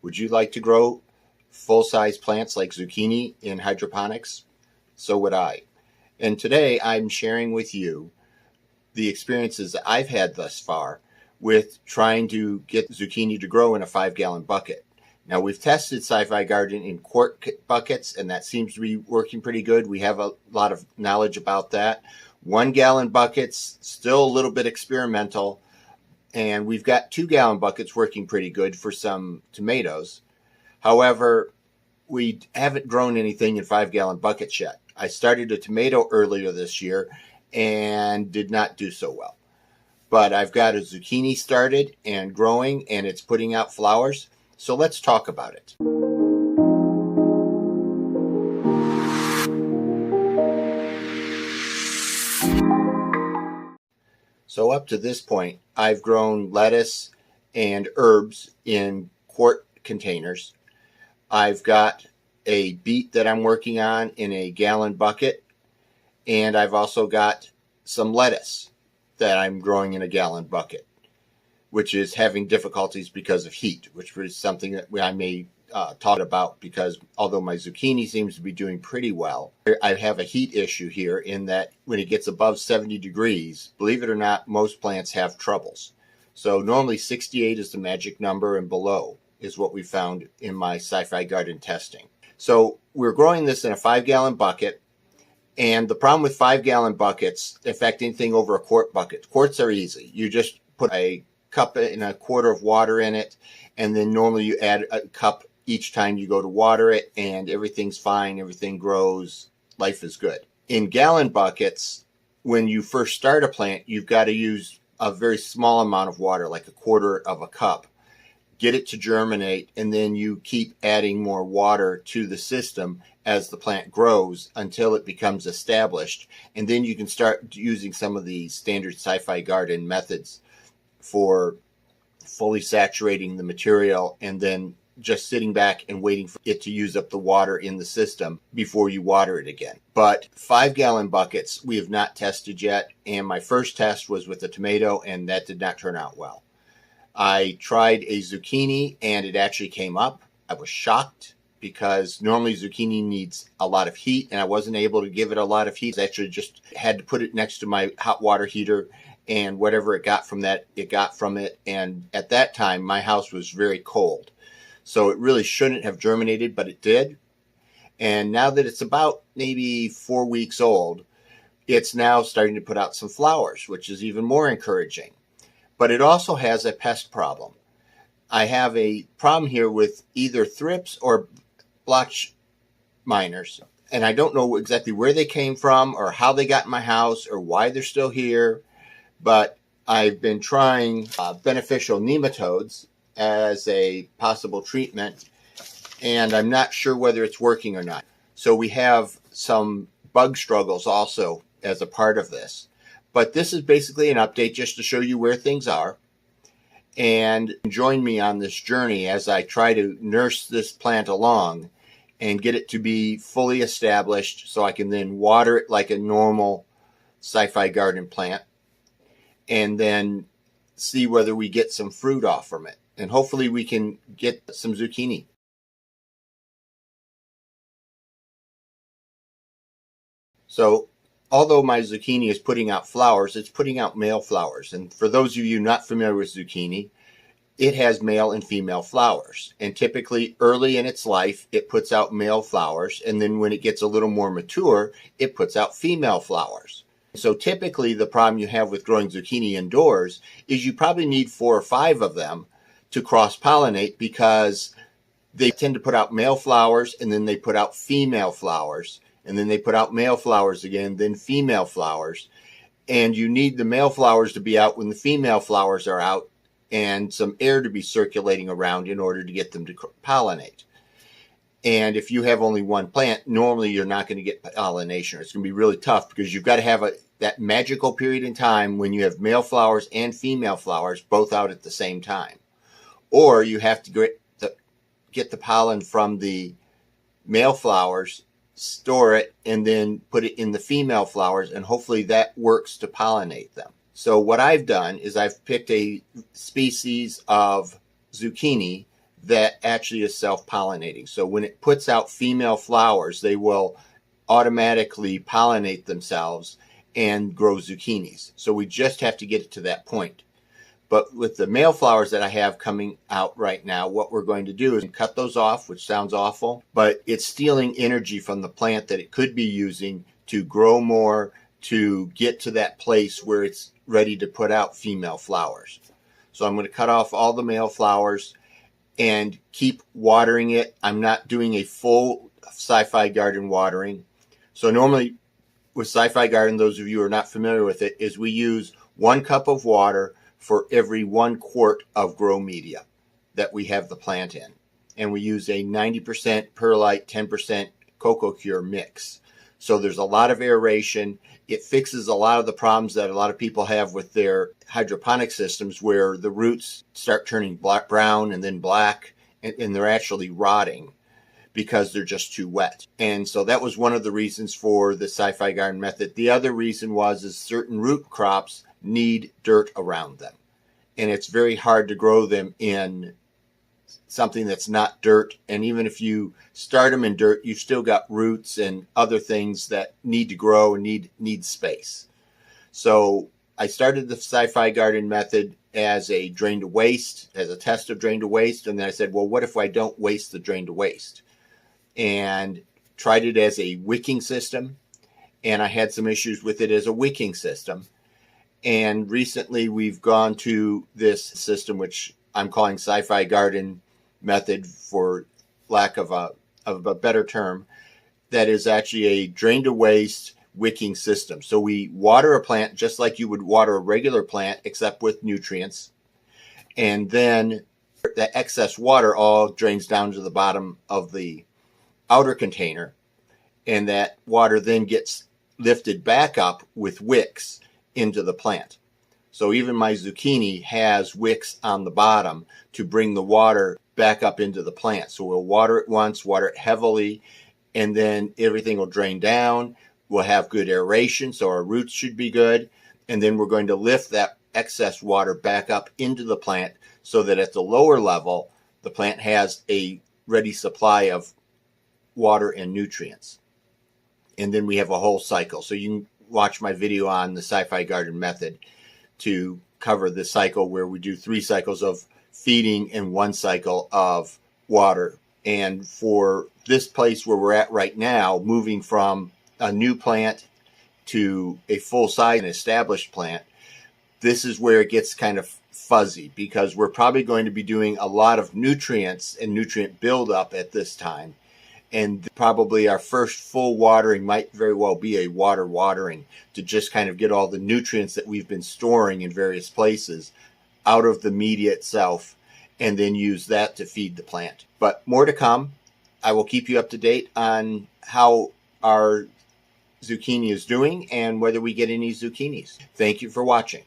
Would you like to grow full-size plants like zucchini in hydroponics? So would I. And today I'm sharing with you the experiences that I've had thus far with trying to get zucchini to grow in a 5-gallon bucket. Now, we've tested SiFi Garden in quart buckets, and that seems to be working pretty good. We have a lot of knowledge about that. 1-gallon buckets, still a little bit experimental, and we've got 2-gallon buckets working pretty good for some tomatoes. However, we haven't grown anything in 5-gallon buckets yet. I started a tomato earlier this year and did not do so well. But I've got a zucchini started and growing, and it's putting out flowers. So let's talk about it. So up to this point, I've grown lettuce and herbs in quart containers. I've got a beet that I'm working on in a gallon bucket, and I've also got some lettuce that I'm growing in a gallon bucket, which is having difficulties because of heat, which is something that I may talk about, because although my zucchini seems to be doing pretty well, I have a heat issue here in that when it gets above 70 degrees, believe it or not, most plants have troubles. So normally 68 is the magic number, and below is what we found in my SiFi Garden testing. So we're growing this in a 5-gallon bucket. And the problem with 5-gallon buckets, in fact, anything over a quart bucket, quarts are easy. You just put a cup and a quarter of water in it, and then normally you add a cup each time you go to water it, and everything's fine, everything grows, life is good. In gallon buckets, when you first start a plant, you've got to use a very small amount of water, like a quarter of a cup. Get it to germinate, and then you keep adding more water to the system as the plant grows until it becomes established. And then you can start using some of the standard SiFi Garden methods for fully saturating the material and then just sitting back and waiting for it to use up the water in the system before you water it again. But 5-gallon buckets we have not tested yet, and my first test was with a tomato, and that did not turn out well. I tried a zucchini, and it actually came up. I was shocked because normally zucchini needs a lot of heat, and I wasn't able to give it a lot of heat. I actually just had to put it next to my hot water heater, and whatever it got from that, it got from it. And at that time, my house was very cold. So it really shouldn't have germinated, but it did. And now that it's about maybe 4 weeks old, it's now starting to put out some flowers, which is even more encouraging. But it also has a pest problem. I have a problem here with either thrips or blotch miners, and I don't know exactly where they came from or how they got in my house or why they're still here, but I've been trying beneficial nematodes as a possible treatment, and I'm not sure whether it's working or not. So we have some bug struggles also as a part of this. But this is basically an update just to show you where things are, and join me on this journey as I try to nurse this plant along and get it to be fully established so I can then water it like a normal SiFi Garden plant, and then see whether we get some fruit off from it. And hopefully we can get some zucchini. So although my zucchini is putting out flowers, it's putting out male flowers. And for those of you not familiar with zucchini, it has male and female flowers. And typically early in its life, it puts out male flowers. And then when it gets a little more mature, it puts out female flowers. So typically the problem you have with growing zucchini indoors is you probably need 4 or 5 of them to cross-pollinate, because they tend to put out male flowers, and then they put out female flowers. And then they put out male flowers again, then female flowers. And you need the male flowers to be out when the female flowers are out, and some air to be circulating around in order to get them to pollinate. And if you have only one plant, normally you're not going to get pollination. It's going to be really tough because you've got to have that magical period in time when you have male flowers and female flowers both out at the same time. Or you have to get the pollen from the male flowers, store it, and then put it in the female flowers, and hopefully that works to pollinate them. So what I've done is I've picked a species of zucchini that actually is self-pollinating. So when it puts out female flowers, they will automatically pollinate themselves and grow zucchinis. So we just have to get it to that point. But with the male flowers that I have coming out right now, what we're going to do is cut those off, which sounds awful, but it's stealing energy from the plant that it could be using to grow more, to get to that place where it's ready to put out female flowers. So I'm going to cut off all the male flowers and keep watering it. I'm not doing a full SiFi Garden watering. So normally with SiFi Garden, those of you who are not familiar with it, is we use 1 cup of water for every 1 quart of grow media that we have the plant in. And we use a 90% perlite, 10% cocoa cure mix. So there's a lot of aeration. It fixes a lot of the problems that a lot of people have with their hydroponic systems, where the roots start turning brown and then black, and they're actually rotting because they're just too wet. And so that was one of the reasons for the SiFi Garden method. The other reason is certain root crops need dirt around them. And it's very hard to grow them in something that's not dirt. And even if you start them in dirt, you've still got roots and other things that need to grow and need space. So I started the SiFi Garden method as a drain to waste, as a test of drain to waste. And then I said, well, what if I don't waste the drain to waste? And tried it as a wicking system. And I had some issues with it as a wicking system. And recently we've gone to this system, which I'm calling SiFi Garden method for lack of a better term, that is actually a drain to waste wicking system. So we water a plant just like you would water a regular plant, except with nutrients. And then the excess water all drains down to the bottom of the outer container. And that water then gets lifted back up with wicks into the plant. So even my zucchini has wicks on the bottom to bring the water back up into the plant. So we'll water it once, water it heavily, and then everything will drain down. We'll have good aeration, so our roots should be good. And then we're going to lift that excess water back up into the plant so that at the lower level, the plant has a ready supply of water and nutrients. And then we have a whole cycle. So you can watch my video on the SiFi Garden method to cover the cycle, where we do 3 cycles of feeding and 1 cycle of water. And for this place where we're at right now, moving from a new plant to a full-size and established plant, this is where it gets kind of fuzzy, because we're probably going to be doing a lot of nutrients and nutrient buildup at this time. And probably our first full watering might very well be a water watering to just kind of get all the nutrients that we've been storing in various places out of the media itself, and then use that to feed the plant. But more to come. I will keep you up to date on how our zucchini is doing and whether we get any zucchinis. Thank you for watching.